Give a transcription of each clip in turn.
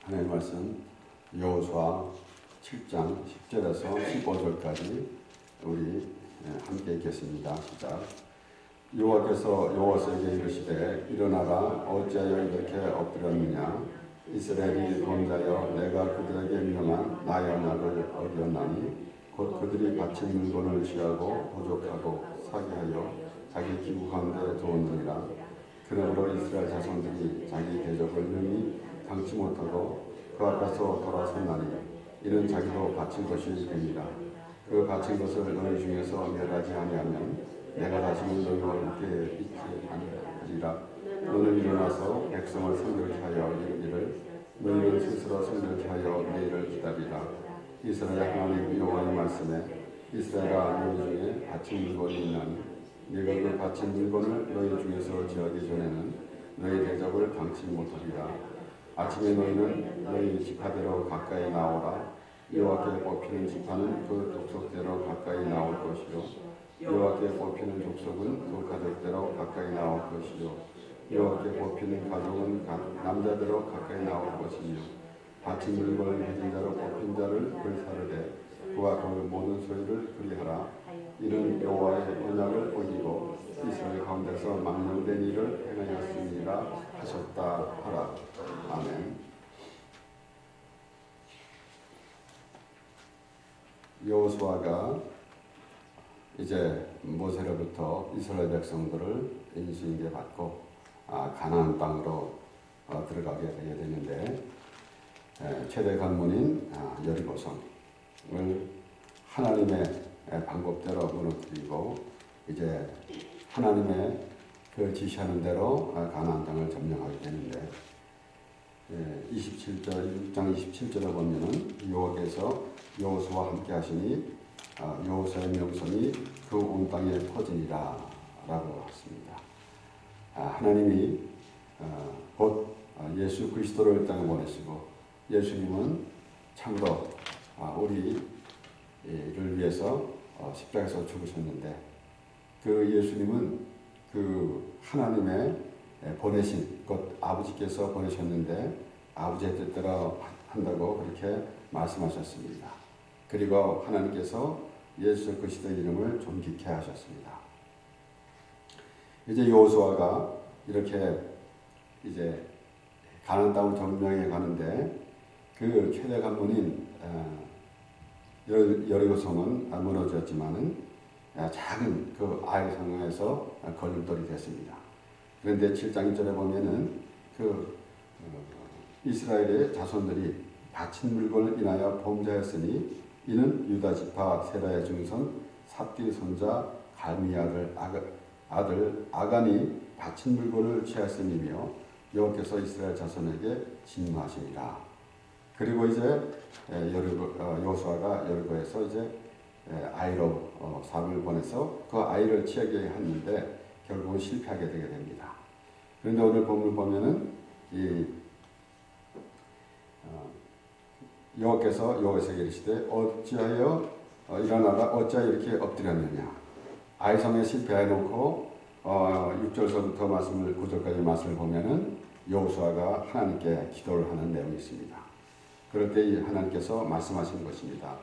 하나님 말씀 여호수아 7장 10절에서 15절까지 우리 함께 읽겠습니다. 시작. 여호와께서 여호수아에게 이르시되 일어나라 어찌하여 이렇게 엎드렸느냐 이스라엘이 범죄하여 내가 그들에게 명한 나의 언약을 어겼나니 곧 그들이 바친 물건을 취하고 도적하고 사기하여 자기 기구 가운데 두었느니라. 그러므로 이스라엘 자손들이 자기 대적을 능히 당치 못하고 그 앞에서 돌아섰나니 이는 자기도 바친 것이 됩니다. 그 바친 것을 너희 중에서 멸하지 아니하면 내가 다시는 너희와 함께 있지 아니하리라. 너는 일어나서 백성을 성결케 하여 이르기를 너희는 스스로 성결케 하여 내일을 기다리라. 이스라엘 하나님 여호와의 말씀에 이스라엘아 너희 중에 바친 물건이 있나니 네가 그 바친 물건을 너희 중에서 지하기 전에는 너희 대적을 당치 못하리라. 아침에 너희는 너희 지파대로 가까이 나오라. 여호와께 뽑히는 지파는 그 족속대로 가까이 나올 것이요 여호와께 뽑히는 족속은 그 가족대로 가까이 나올 것이요 여호와께 뽑히는 가족은 남자대로 가까이 나올 것이며 바친 물건을 가진 자로 뽑힌 자를 불사르되 그와 그 모든 소유를 그리하라. 이는 여호와의 언약을 어기고 이스라엘 가운데서 망령된 일을 행하였습니다 하셨다 하라. 아멘. 여호수아가 이제 모세로부터 이스라엘 백성들을 인수인계 받고 가나안 땅으로 들어가게 되게 되는데 최대 관문인 여리고성을 하나님의 방법대로 무너뜨리고 이제 하나님의 그 지시하는 대로 가나안 땅을 점령하게 되는데 27절 6장 27절에 보면은 여호와께서 여호수아와 함께 하시니 여호수아의 명성이 그 온 땅에 퍼지니라 라고 했습니다. 하나님이 곧 예수 그리스도를 이 땅에 보내시고 예수님은 참으로 우리를 위해서 십자가에서 죽으셨는데 그 예수님은 그 하나님의 보내신 곧 아버지께서 보내셨는데 아버지의 뜻대로 한다고 그렇게 말씀하셨습니다. 그리고 하나님께서 예수 그리스도의 이름을 존귀케 하셨습니다. 이제 여호수아가 이렇게 이제 가나안 땅을 점령해 가는데 그 최대 관문인 여리고성은 무너졌지만은 작은 그 아이 성에서 걸림돌이 됐습니다. 그런데 7장 1절에 보면은 이스라엘의 자손들이 바친 물건을 인하여 범죄하였으니 이는 유다 지파 세라의 증손 삽디 손자 갈미 아들 아간이 바친 물건을 취하였음이며 여호와께서 이스라엘 자손에게 진노하시니라. 그리고 이제 여호수아가 여리고에서 이제 아이로 사람을 보내서 그 아이를 취하게 했는데 결국은 실패하게 되게 됩니다. 그런데 오늘 본문을 보면은 여호와께서 여호수아에게 이르시되 어찌하여 일어나라 어찌하여 이렇게 엎드렸느냐. 아이성에 실패해 놓고 6절서부터 말씀을 9절까지 말씀을 보면은 여호수아가 하나님께 기도를 하는 내용이 있습니다. 그럴 때 하나님께서 말씀하신 것입니다.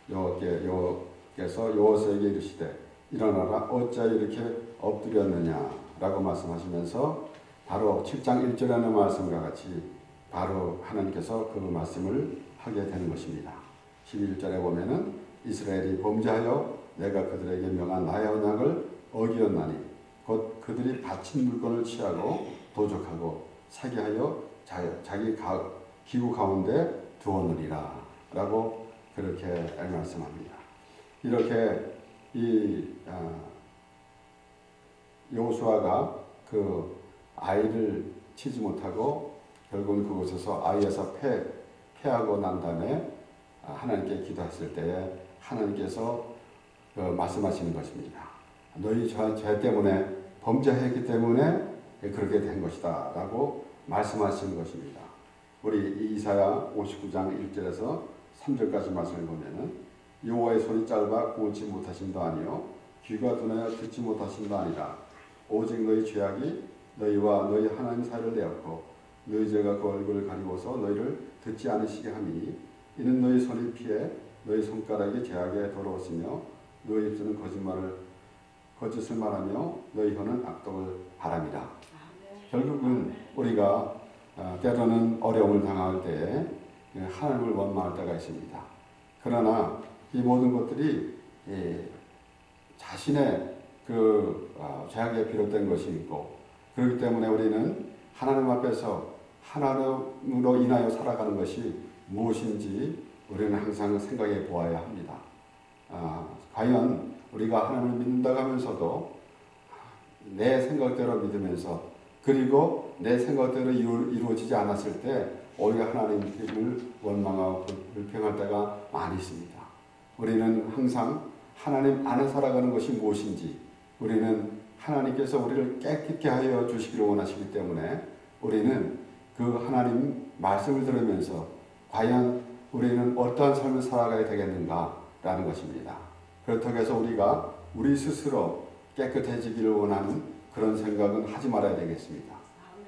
여호와께서 여호수아에게 이르시되 일어나라 어찌하여 이렇게 엎드렸느냐라고 말씀하시면서 바로 7장 1절에 하는 말씀과 같이 바로 하나님께서 그 말씀을 하게 되는 것입니다. 11절에 보면은 이스라엘이 범죄하여 내가 그들에게 명한 나의 언약을 어기었나니 곧 그들이 바친 물건을 취하고 도적하고 사기하여 자기 기구 가운데 두었느니라 라고 그렇게 말씀합니다. 이렇게 여호수아가 그 아이를 치지 못하고 결국은 그곳에서 아이에서 패하고 난 다음에 하나님께 기도했을 때에 하나님께서 말씀하시는 것입니다. 너희 죄 때문에 범죄했기 때문에 그렇게 된 것이다 라고 말씀하시는 것입니다. 우리 이사야 59장 1절에서 3절까지 말씀을 보면은 여호와의 손이 짧아 구원치 못하심도 아니요 귀가 둔하여 듣지 못하심도 아니라 오직 너희 죄악이 너희와 너희 하나님 사이를 내었고 너희 죄가 그 얼굴을 가리고서 너희를 듣지 않으시게 하니 이는 너희 손이 피해 너희 손가락이 죄악에 더러웠으며 너희 입술은 거짓을 말하며 너희 혀는 악독을 바람이라. 결국은 우리가 때로는 어려움을 당할 때에 하나님을 원망할 때가 있습니다. 그러나 이 모든 것들이 자신의 죄악에 비롯된 것이고, 그렇기 때문에 우리는 하나님 앞에서 하나님으로 인하여 살아가는 것이 무엇인지 우리는 항상 생각해 보아야 합니다. 과연 우리가 하나님을 믿는다고 하면서도 내 생각대로 믿으면서, 그리고 내 생각대로 이루어지지 않았을 때 오히려 하나님을 원망하고 불평할 때가 많이 있습니다. 우리는 항상 하나님 안에 살아가는 것이 무엇인지, 우리는 하나님께서 우리를 깨끗게 하여 주시기를 원하시기 때문에 우리는 그 하나님 말씀을 들으면서 과연 우리는 어떠한 삶을 살아가야 되겠는가라는 것입니다. 그렇다고 해서 우리가 우리 스스로 깨끗해지기를 원하는 그런 생각은 하지 말아야 되겠습니다.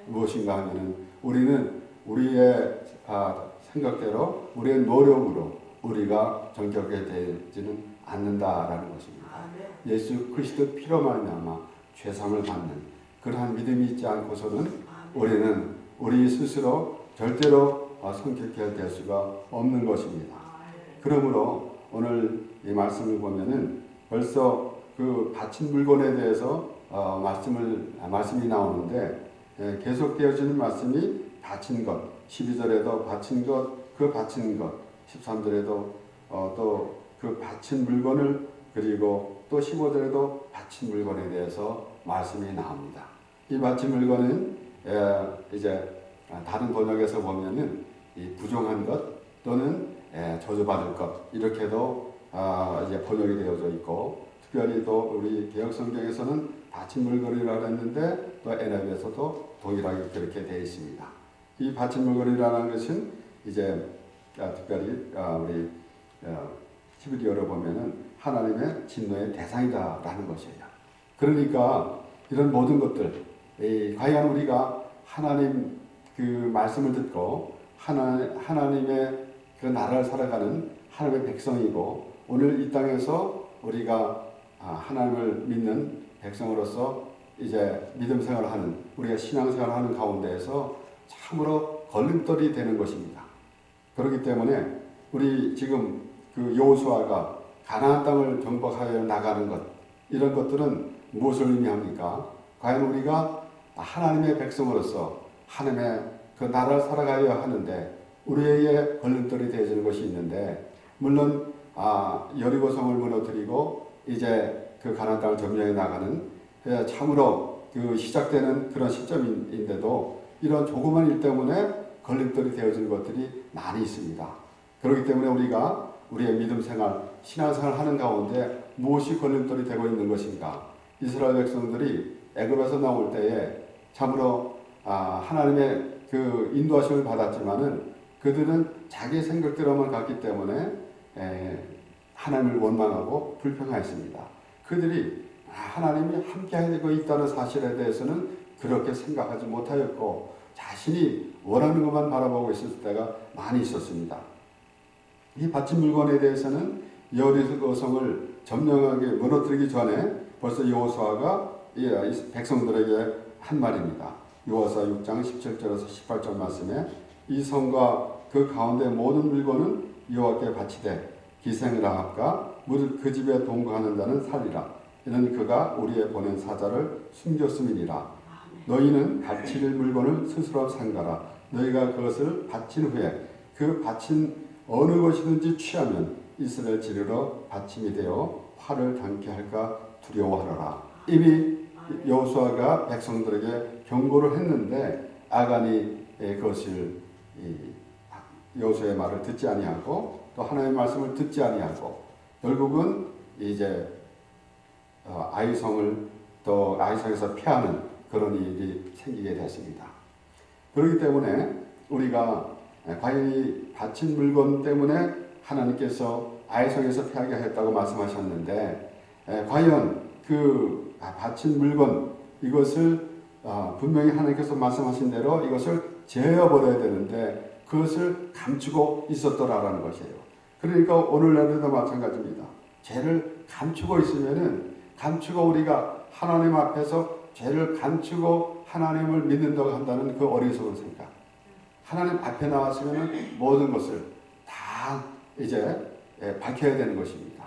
무엇인가 하면은 우리는 우리의 생각대로, 우리의 노력으로 우리가 정결하게 되지는 않는다라는 것입니다. 예수 그리스도 피로 말미암아 죄사함을 받는 그러한 믿음이 있지 않고서는 우리는 우리 스스로 절대로 성격해야 될 수가 없는 것입니다. 그러므로 오늘 이 말씀을 보면은 벌써 그 바친 물건에 대해서 말씀이 나오는데, 계속 되어지는 말씀이 바친 것, 12절에도 바친 것, 그 바친 것, 13절에도 또 그 바친 물건을, 그리고 또 15절에도 바친 물건에 대해서 말씀이 나옵니다. 이 바친 물건은 이제 다른 번역에서 보면은 이 부정한 것 또는 저주받을 것, 이렇게도 이제 번역이 되어져 있고, 특별히 또 우리 개역 성경에서는 바친 물건이라고 했는데 또 NIV에서도 동일하게 그렇게 되어 있습니다. 이 바친 물건이라는 것은 이제 특별히 우리 히브리어로 보면은 하나님의 진노의 대상이다라는 것이에요. 그러니까 이런 모든 것들, 과연 우리가 하나님 그 말씀을 듣고 하나님의 그 나라를 살아가는 하나님의 백성이고, 오늘 이 땅에서 우리가 하나님을 믿는 백성으로서 이제 믿음 생활을 하는, 우리가 신앙 생활을 하는 가운데에서 참으로 걸림돌이 되는 것입니다. 그렇기 때문에 우리 지금 그 여호수아가 가나안 땅을 정복하여 나가는 것, 이런 것들은 무엇을 의미합니까? 과연 우리가 하나님의 백성으로서 하나님의 그 나라를 살아가야 하는데 우리에게 걸림돌이 되어지는 것이 있는데, 물론 여리고성을 무너뜨리고 이제 그 가나안 땅을 점령해 나가는 참으로 그 시작되는 그런 시점인데도 이런 조그만 일 때문에 걸림돌이 되어지는 것들이 많이 있습니다. 그렇기 때문에 우리가 우리의 믿음 생활, 신앙 생활 하는 가운데 무엇이 걸림돌이 되고 있는 것인가? 이스라엘 백성들이 애굽에서 나올 때에 참으로 하나님의 그 인도하심을 받았지만은 그들은 자기 생각대로만 갔기 때문에 하나님을 원망하고 불평하였습니다. 그들이 하나님이 함께하고 있다는 사실에 대해서는 그렇게 생각하지 못하였고 자신이 원하는 것만 바라보고 있을 때가 많이 있었습니다. 이 바친 물건에 대해서는 여리고성을 점령하게 무너뜨리기 전에 벌써 여호수아가 이 백성들에게 한 말입니다. 여호수아 6장 17절에서 18절 말씀에 이 성과 그 가운데 모든 물건은 여호와께 바치되 기생 라합과 무릇 그 집에 동거하는 자는 살리라. 이는 그가 우리의 보낸 사자를 숨겼음이니라. 너희는 바칠 물건을 스스로 삼가라. 너희가 그것을 바친 후에 그 바친 어느 것이든지 취하면 이스라엘 지르러 바침이 되어 화를 당케 할까 두려워하라. 이미 여호수아가 백성들에게 경고를 했는데 아간이 그것을 여호수아의 말을 듣지 아니하고 또 하나님의 말씀을 듣지 아니하고 결국은 이제 아이성을 또 아이성에서 피하는 그런 일이 생기게 됐습니다. 그렇기 때문에 우리가 과연 이 바친 물건 때문에 하나님께서 아이성에서 피하게 했다고 말씀하셨는데 과연 그 바친 물건 이것을 분명히 하나님께서 말씀하신 대로 이것을 제어버려야 되는데 그것을 감추고 있었더라라는 것이에요. 그러니까 오늘날에도 마찬가지입니다. 죄를 감추고 있으면은 감추고 우리가 하나님 앞에서 죄를 감추고 하나님을 믿는다고 한다는 그 어리석은 생각. 하나님 앞에 나왔으면은 모든 것을 다 이제 밝혀야 되는 것입니다.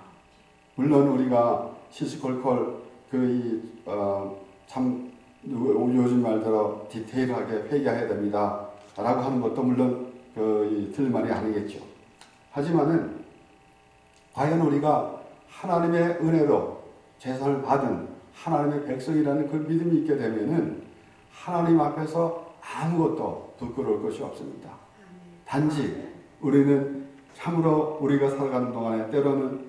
물론 우리가 시시콜콜 참 요즘 말대로 디테일하게 회개해야 됩니다. 라고 하는 것도 물론 틀린 말이 아니겠죠. 하지만은 과연 우리가 하나님의 은혜로 제사를 받은 하나님의 백성이라는 그 믿음이 있게 되면은 하나님 앞에서 아무것도 부끄러울 것이 없습니다. 단지 우리는 참으로 우리가 살아가는 동안에 때로는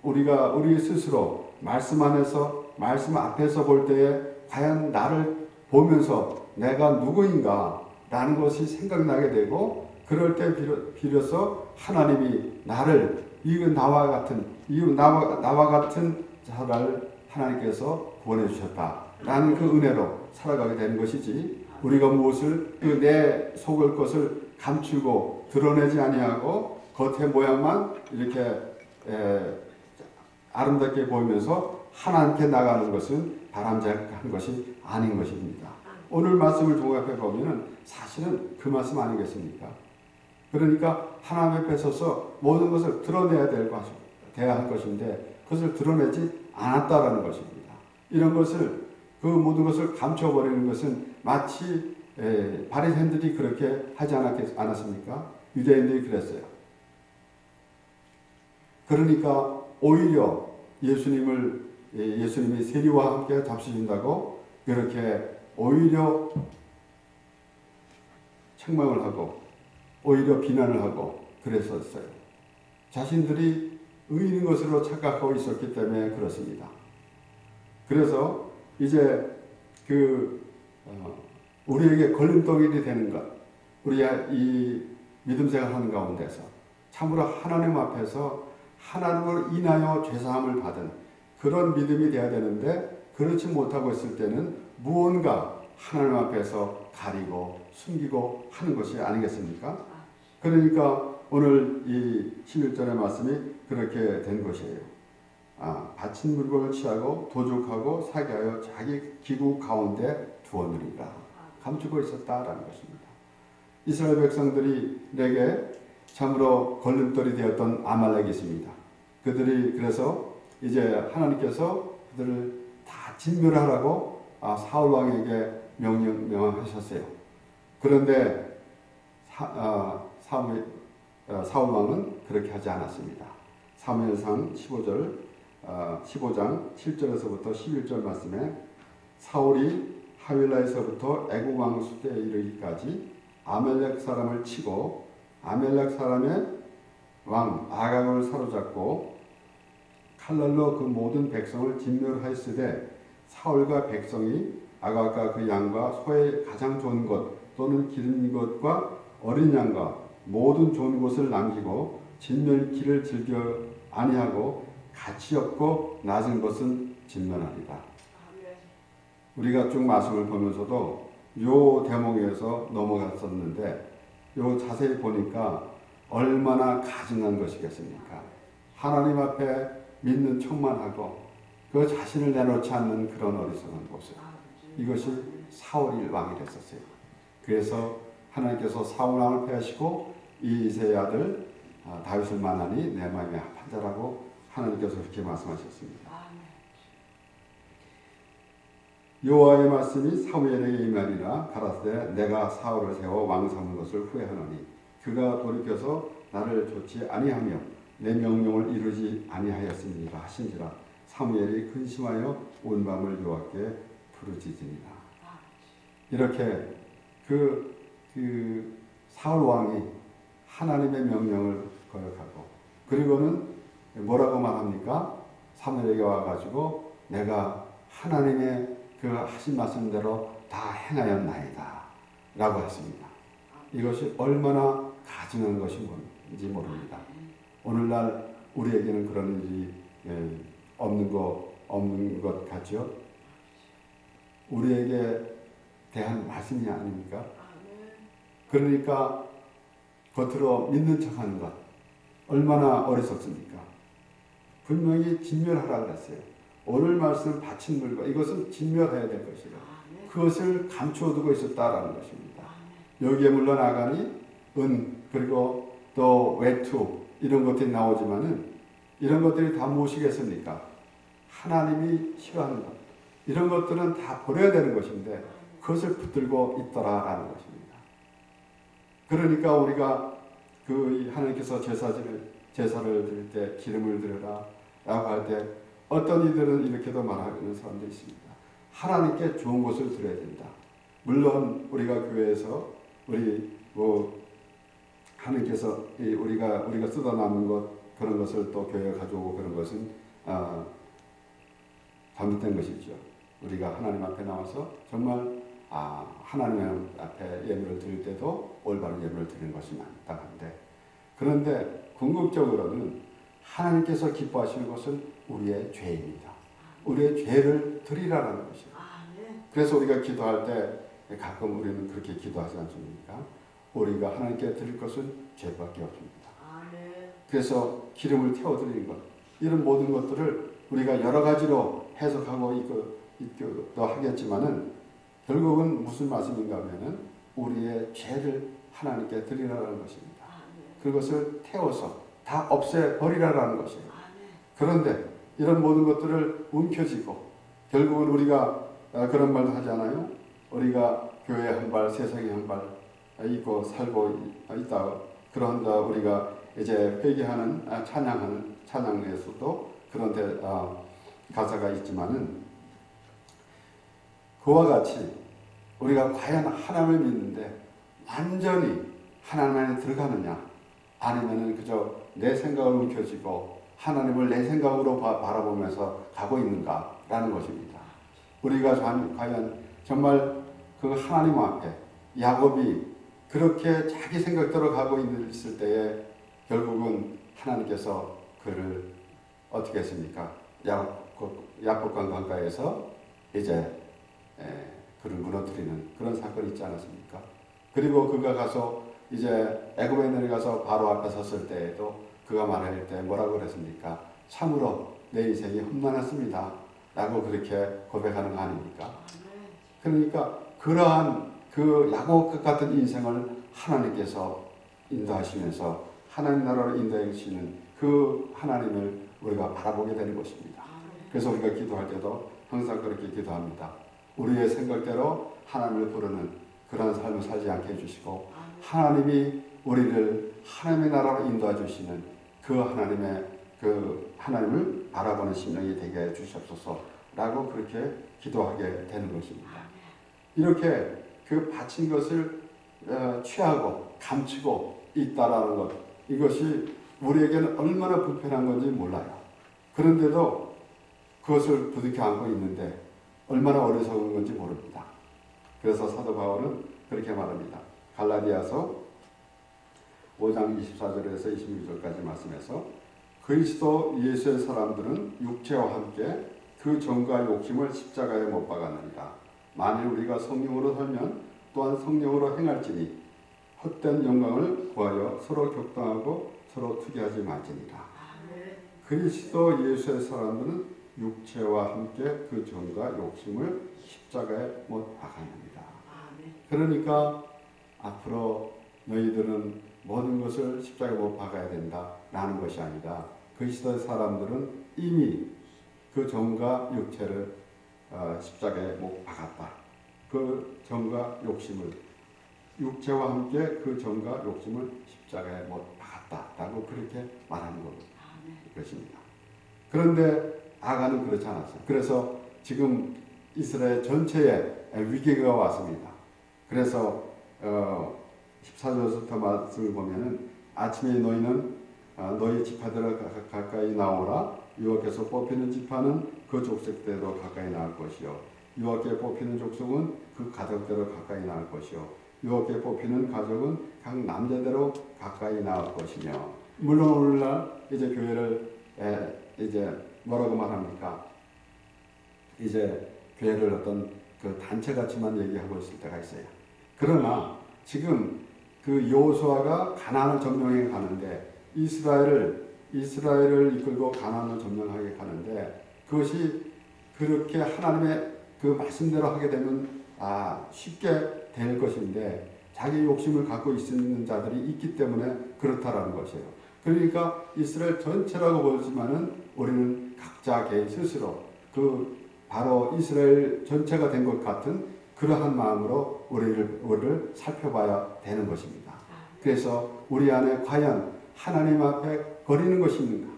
우리가 우리 스스로 말씀 안에서 말씀 앞에서 볼 때에 과연 나를 보면서 내가 누구인가 라는 것이 생각나게 되고 그럴 때 비로소 하나님이 나를 나와 같은 자를 하나님께서 구원해 주셨다라는 그 은혜로 살아가게 되는 것이지 우리가 무엇을 내 속을 것을 감추고 드러내지 아니하고 겉의 모양만 이렇게 아름답게 보이면서 하나님께 나가는 것은 바람직한 것이 아닌 것입니다. 오늘 말씀을 종합해 보면은 사실은 그 말씀 아니겠습니까? 그러니까 하나님 앞에 서서 모든 것을 드러내야 할 것인데 그것을 드러내지 않았다라는 것입니다. 이런 것을 그 모든 것을 감춰버리는 것은 마치 바리새인들이 그렇게 하지 않았습니까? 유대인들이 그랬어요. 그러니까 오히려 예수님이 세리와 함께 잡수신다고 그렇게 오히려 책망을 하고 오히려 비난을 하고 그랬었어요. 자신들이 의인인 것으로 착각하고 있었기 때문에 그렇습니다. 그래서 이제 우리에게 걸림돌이 되는 것, 우리가 이 믿음 생활하는 가운데서 참으로 하나님 앞에서 하나님을 인하여 죄사함을 받은 그런 믿음이 되어야 되는데 그렇지 못하고 있을 때는 무언가 하나님 앞에서 가리고 숨기고 하는 것이 아니겠습니까? 그러니까 오늘 이 11절의 말씀이 그렇게 된 것이에요. 바친 물건을 취하고 도둑하고 사기하여 자기 기구 가운데 두었느니라. 감추고 있었다라는 것입니다. 이스라엘 백성들이 내게 참으로 걸림돌이 되었던 아말렉이 있습니다. 그들이 그래서 이제 하나님께서 그들을 다 진멸하라고 사울 왕에게 명하셨어요. 그런데 사울 왕은 그렇게 하지 않았습니다. 사무엘상 15장 7절에서부터 11절 말씀에 사울이 하윌라에서부터 애굽 왕수대에 이르기까지 아멜렉 사람을 치고 아멜렉 사람의 왕 아각을 사로잡고 칼날로 그 모든 백성을 진멸하였으되 사울과 백성이 아각과 그 양과 소의 가장 좋은 것 또는 기른 것과 어린 양과 모든 좋은 것을 남기고 진멸기를 즐겨 아니하고 가치 없고 낮은 것은 진멸하리라. 우리가 쭉 말씀을 보면서도 요 대목에서 넘어갔었는데 요 자세히 보니까 얼마나 가증한 것이겠습니까? 하나님 앞에 믿는 척만 하고 그 자신을 내놓지 않는 그런 어리석은 모습. 이것이 사울 왕이 됐었어요. 그래서 하나님께서 사울 왕을 패하시고 이새의 아들 다윗을 만나니 내 마음에 합한 자라고 하나님께서 그렇게 말씀하셨습니다. 여호와의 말씀이 사무엘에게 임하니라. 가라사대 내가 사울을 세워 왕 삼은 것을 후회하노니 그가 돌이켜서 나를 좋지 아니하며 내 명령을 이루지 아니하였으니라 하신지라. 사무엘이 근심하여 온 밤을 여호와께 부르짖으니라. 이렇게 그 사울 왕이 하나님의 명령을 거역하고 그리고는 뭐라고 말합니까? 사무엘에게 와가지고 내가 하나님의 그 하신 말씀대로 다 행하였나이다 라고 했습니다. 이것이 얼마나 가증한 것이 뭔지 모릅니다. 오늘날 우리에게는 그런 일이 없는 것 같죠? 우리에게 대한 말씀이 아닙니까? 그러니까 겉으로 믿는 척하는 것 얼마나 어리석습니까? 분명히 진멸하라 그랬어요. 오늘 말씀 바친 물건 이것은 진멸해야 될 것이라. 그것을 감추어두고 있었다라는 것입니다. 여기에 물론 아간이 은 그리고 또 외투 이런 것들이 나오지만은 이런 것들이 다 무엇이겠습니까? 하나님이 싫어하는 것 이런 것들은 다 버려야 되는 것인데 그것을 붙들고 있더라라는 것입니다. 그러니까 우리가 그 하나님께서 제사를 드릴 때 기름을 드려라 라고 할 때 어떤 이들은 이렇게도 말하는 사람도 있습니다. 하나님께 좋은 것을 드려야 된다. 물론 우리가 교회에서 우리 하나님께서 우리가 쓰다 남은 것 그런 것을 또 교회에 가져오고 그런 것은 잘못된 것이죠. 우리가 하나님 앞에 나와서 정말 하나님 앞에 예물을 드릴 때도 올바른 예물을 드리는 것이 마땅한데 그런데 궁극적으로는 하나님께서 기뻐하시는 것은 우리의 죄입니다. 우리의 죄를 드리라는 것이에요. 그래서 우리가 기도할 때 가끔 우리는 그렇게 기도하지 않습니까? 우리가 하나님께 드릴 것은 죄밖에 없습니다. 그래서 기름을 태워드리는 것 이런 모든 것들을 우리가 여러 가지로 해석하고 있기도 하겠지만은 결국은 무슨 말씀인가 하면은 우리의 죄를 하나님께 드리라는 것입니다. 그것을 태워서 다 없애버리라는 것이에요. 그런데 이런 모든 것들을 움켜쥐고 결국은 우리가 그런 말도 하지 않아요? 우리가 교회에 한 발, 세상에 한 발 있고 살고 있다. 그런다 우리가 이제 회개하는 찬양하는 찬양에서도 그런데 가사가 있지만은 그와 같이 우리가 과연 하나님을 믿는데 완전히 하나님 안에 들어가느냐 아니면은 그저 내 생각을 움켜쥐고 하나님을 내 생각으로 바라보면서 가고 있는가라는 것입니다. 우리가 과연 정말 그 하나님 앞에 야곱이 그렇게 자기 생각대로 가고 있을 때에 결국은 하나님께서 그를 어떻게 했습니까? 야곱강 강가에서 이제 그를 무너뜨리는 그런 사건이 있지 않았습니까? 그리고 그가 가서 이제 애굽에 내려가서 바로 앞에 섰을 때에도 그가 말할 때 뭐라고 그랬습니까? 참으로 내 인생이 험난했습니다. 라고 그렇게 고백하는 거 아닙니까? 그러니까 그러한 그 야곱 같은 인생을 하나님께서 인도하시면서 하나님 나라로 인도해 주시는 그 하나님을 우리가 바라보게 되는 것입니다. 그래서 우리가 기도할 때도 항상 그렇게 기도합니다. 우리의 생각대로 하나님을 부르는 그런 삶을 살지 않게 해주시고 하나님이 우리를 하나님의 나라로 인도해 주시는 그 하나님을 바라보는 심령이 되게 해 주시옵소서라고 그렇게 기도하게 되는 것입니다. 이렇게 그 바친 것을 취하고 감추고 있다라는 것 이것이 우리에게는 얼마나 불편한 건지 몰라요. 그런데도 그것을 부둥켜 안고 있는데 얼마나 어리석은 건지 모릅니다. 그래서 사도 바울은 그렇게 말합니다. 갈라디아서 5장 24절에서 26절까지 말씀해서 그리스도 예수의 사람들은 육체와 함께 그 정과 욕심을 십자가에 못 박았느니라. 만일 우리가 성령으로 살면 또한 성령으로 행할지니 헛된 영광을 구하여 서로 격동하고 서로 투기하지 말지니라. 그리스도 예수의 사람들은 육체와 함께 그 정과 욕심을 십자가에 못 박았느니라. 그러니까 앞으로 너희들은 모든 것을 십자가에 못 박아야 된다라는 것이 아니라 그리스도의 사람들은 이미 그 정과 육체를 십자가에 못 박았다. 그 정과 욕심을 육체와 함께 그 정과 욕심을 십자가에 못 박았다라고 그렇게 말하는 것입니다. 그런데 아간은 그렇지 않았어요. 그래서 지금 이스라엘 전체에 위기가 왔습니다. 그래서 14절부터 말씀을 보면은 아침에 너희는 너희 지파대로 가까이 나오라. 여호와께서 뽑히는 지파는 그 족속대로 가까이 나올 것이요 여호와께 뽑히는 족속은 그 가족대로 가까이 나올 것이요 여호와께 뽑히는 가족은 각 남자대로 가까이 나올 것이며. 물론 오늘날 이제 교회를 이제 뭐라고 말합니까? 이제 교회를 어떤 그 단체같이만 얘기하고 있을 때가 있어요. 그러나 지금 그 여호수아가 가나안을 점령해 가는데 이스라엘을 이끌고 가나안을 점령하게 가는데 그것이 그렇게 하나님의 그 말씀대로 하게 되면 쉽게 될 것인데 자기 욕심을 갖고 있는 자들이 있기 때문에 그렇다라는 것이에요. 그러니까 이스라엘 전체라고 보지만은 우리는 각자 개인 스스로 그 바로 이스라엘 전체가 된 것 같은 그러한 마음으로 우리를 살펴봐야 되는 것입니다. 그래서 우리 안에 과연 하나님 앞에 거리는 것이 있는가?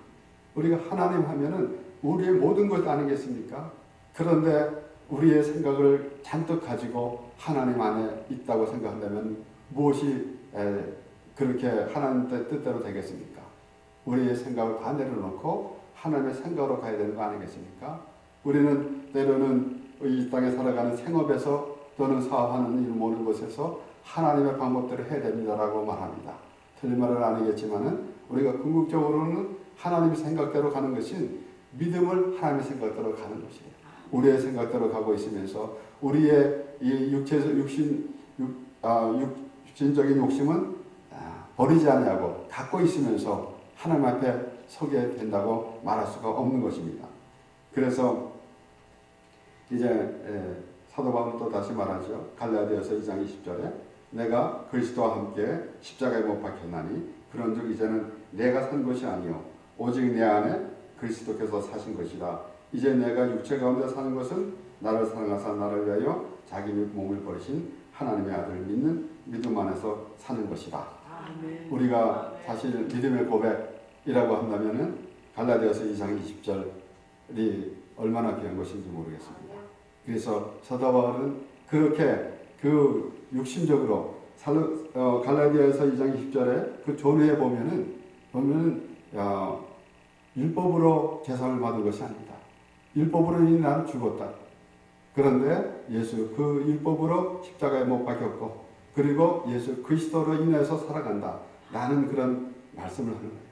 우리가 하나님 하면은 우리의 모든 것 아니겠습니까? 그런데 우리의 생각을 잔뜩 가지고 하나님 안에 있다고 생각한다면 무엇이 그렇게 하나님의 뜻대로 되겠습니까? 우리의 생각을 다 내려놓고 하나님의 생각으로 가야 되는 거 아니겠습니까? 우리는 때로는 이 땅에 살아가는 생업에서 또는 사업하는 일 모든 곳에서 하나님의 방법대로 해야 됩니다라고 말합니다. 틀린 말은 아니겠지만은 우리가 궁극적으로는 하나님의 생각대로 가는 것은 믿음을 하나님의 생각대로 가는 것이에요. 우리의 생각대로 가고 있으면서 우리의 이 육신적인 욕심은 버리지 않냐고 갖고 있으면서 하나님 앞에 서게 된다고 말할 수가 없는 것입니다. 그래서 이제 사도 바울은 또 다시 말하죠. 갈라디아서 2장 20절에 내가 그리스도와 함께 십자가에 못 박혔나니 그런즉 이제는 내가 산 것이 아니요 오직 내 안에 그리스도께서 사신 것이라. 이제 내가 육체 가운데 사는 것은 나를 사랑하사 나를 위하여 자기 몸을 버리신 하나님의 아들을 믿는 믿음 안에서 사는 것이라. 아멘. 우리가 사실 믿음의 고백이라고 한다면은 갈라디아서 2장 20절이 얼마나 귀한 것인지 모르겠습니다. 그래서 사도 바울은 그렇게 그 육신적으로 갈라디아서 2장 20절에 그 전후에 보면은 율법으로 제사를 받은 것이 아니다. 율법으로 인해 나는 죽었다. 그런데 예수 그 율법으로 십자가에 못 박혔고 그리고 예수 그리스도로 인해서 살아간다. 라는 그런 말씀을 하는 거예요.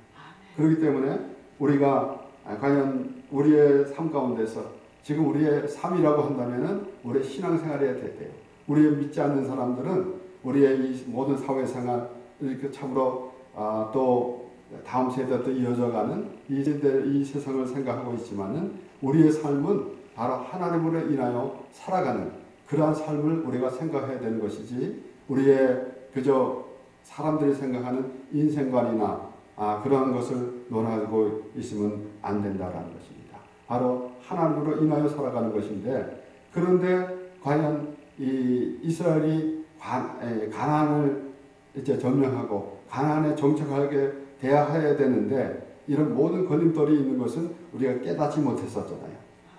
그렇기 때문에 우리가 과연 우리의 삶 가운데서 지금 우리의 삶이라고 한다면은 우리의 신앙생활이 됐대요. 우리의 믿지 않는 사람들은 우리의 이 모든 사회생활 이렇게 참으로 또 다음 세대도 이어져가는 이 세상을 생각하고 있지만은 우리의 삶은 바로 하나님으로 인하여 살아가는 그러한 삶을 우리가 생각해야 되는 것이지 우리의 그저 사람들이 생각하는 인생관이나 그러한 것을 논하고 있으면 안 된다라는 것입니다. 바로 하나님으로 인하여 살아가는 것인데 그런데 과연 이 이스라엘이 가나안을 이제 점령하고 가나안에 정착하게 돼야 되는데 이런 모든 걸림돌이 있는 것은 우리가 깨닫지 못했었잖아요.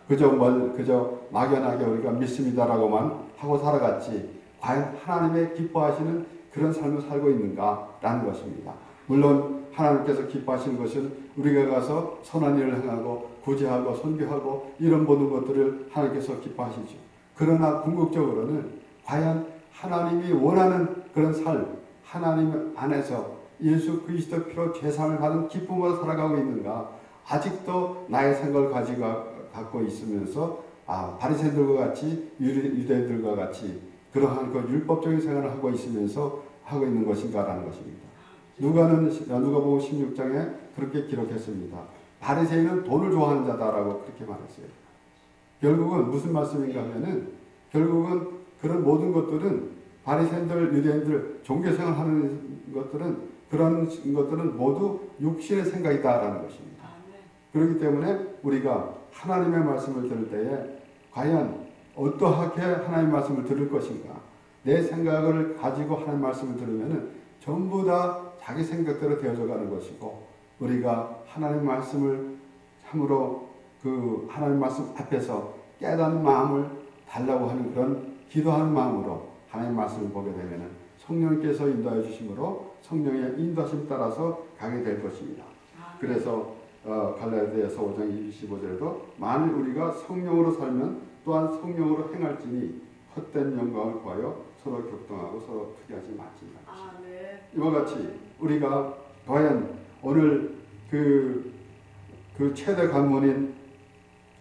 그저 막연하게 우리가 믿습니다라고만 하고 살아갔지 과연 하나님의 기뻐하시는 그런 삶을 살고 있는가라는 것입니다. 물론 하나님께서 기뻐하시는 것은 우리가 가서 선한 일을 행하고 구제하고 선교하고 이런 모든 것들을 하나님께서 기뻐하시죠. 그러나 궁극적으로는 과연 하나님이 원하는 그런 삶, 하나님 안에서 예수 그리스도 피로 죄사함을 받은 기쁨으로 살아가고 있는가? 아직도 나의 생각을 갖고 있으면서 바리새인들과 같이 유대인들과 같이 그러한 그 율법적인 생활을 하고 있으면서 하고 있는 것인가라는 것입니다. 누가복음 16장에 그렇게 기록했습니다. 바리새인은 돈을 좋아하는 자다라고 그렇게 말했어요. 결국은 무슨 말씀인가 하면은 결국은 그런 모든 것들은 바리새인들, 유대인들 종교생활하는 것들은 그런 것들은 모두 육신의 생각이다라는 것입니다. 그렇기 때문에 우리가 하나님의 말씀을 들을 때에 과연 어떠하게 하나님의 말씀을 들을 것인가? 내 생각을 가지고 하나님의 말씀을 들으면은 전부 다 자기 생각대로 되어져 가는 것이고 우리가 하나님의 말씀을 참으로 그 하나님의 말씀 앞에서 깨닫는 마음을 달라고 하는 그런 기도하는 마음으로 하나님의 말씀을 보게 되면은 성령께서 인도해 주심으로 성령의 인도하심 따라서 가게 될 것입니다. 그래서 갈라디아서 5장 25절에도 만일 우리가 성령으로 살면 또한 성령으로 행할지니 헛된 영광을 구하여 서로 격동하고 서로 투기하지 말지니라. 이와 같이 우리가 과연 오늘 그 최대 관문인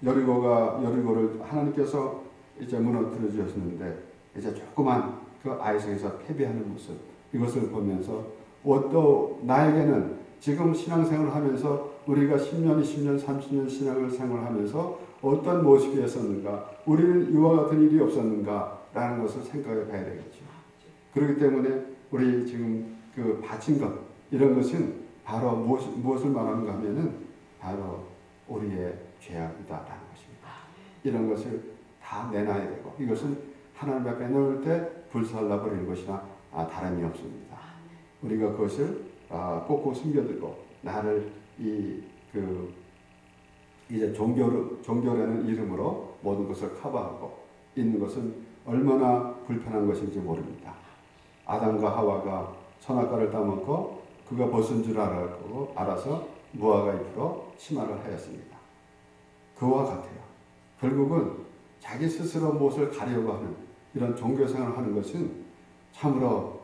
여리고를 하나님께서 이제 무너뜨려 주셨는데 이제 조그만 그 아이성에서 패배하는 모습 이것을 보면서 또 나에게는 지금 신앙생활을 하면서 우리가 10년, 20년, 30년 신앙을 생활하면서 어떤 모습이었었는가, 우리는 이와 같은 일이 없었는가 라는 것을 생각해 봐야 되겠죠. 그렇기 때문에 우리 지금 그 바친 것, 이런 것은 바로 무엇을 말하는가 하면은 바로 우리의 죄악이다라는 것입니다. 이런 것을 다 내놔야 되고, 이것은 하나님 앞에 놓을 때 불살라 버리는 것이나 다름이 없습니다. 우리가 그것을 꼭꼭 숨겨두고 나를 이제 종교라는 이름으로 모든 것을 커버하고 있는 것은 얼마나 불편한 것인지 모릅니다. 아담과 하와가 선악과를 따먹고 그가 벗은 줄 알아서 무화과 잎으로 치마를 하였습니다. 그와 같아요. 결국은 자기 스스로 무엇을 가려고 하는 이런 종교생활을 하는 것은 참으로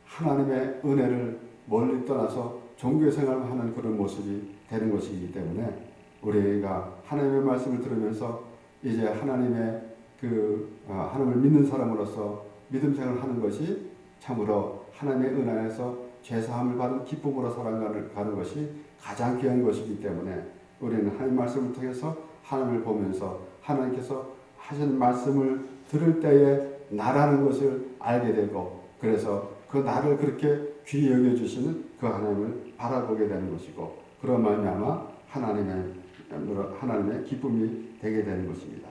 하나님의 은혜를 멀리 떠나서 종교생활을 하는 그런 모습이 되는 것이기 때문에 우리가 하나님의 말씀을 들으면서 이제 하나님을 믿는 사람으로서 믿음 생활을 하는 것이 참으로 하나님의 은혜에서 죄사함을 받은 기쁨으로 살아가는 것이 가장 귀한 것이기 때문에 우리는 하나님 말씀을 통해서 하나님을 보면서 하나님께서 하신 말씀을 들을 때에 나라는 것을 알게 되고, 그래서 그 나를 그렇게 귀히 여겨주시는 그 하나님을 바라보게 되는 것이고, 그런 말미암아 하나님의 기쁨이 되게 되는 것입니다.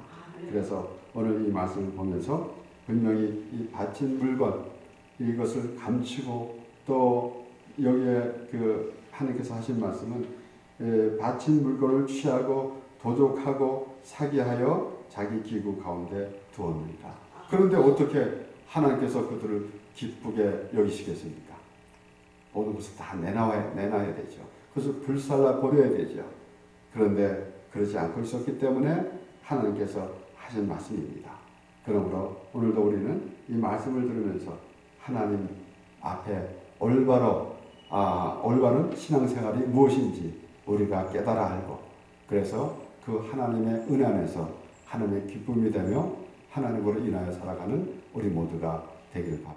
그래서 오늘 이 말씀을 보면서 분명히 이 바친 물건, 이것을 감추고, 또 여기에 하나님께서 하신 말씀은 바친 물건을 취하고 도적하고 사기하여 자기 기구 가운데 두었느니라. 그런데 어떻게 하나님께서 그들을 기쁘게 여기시겠습니까? 모든 것을 다 내놔야 되죠. 그것을 불살라 버려야 되죠. 그런데 그러지 않고 있었기 때문에 하나님께서 하신 말씀입니다. 그러므로 오늘도 우리는 이 말씀을 들으면서 하나님 앞에 올바른 신앙생활이 무엇인지 우리가 깨달아 알고, 그래서 그 하나님의 은혜 안에서 하나님의 기쁨이 되며 하나님으로 인하여 살아가는 우리 모두가 되기를 바랍니다.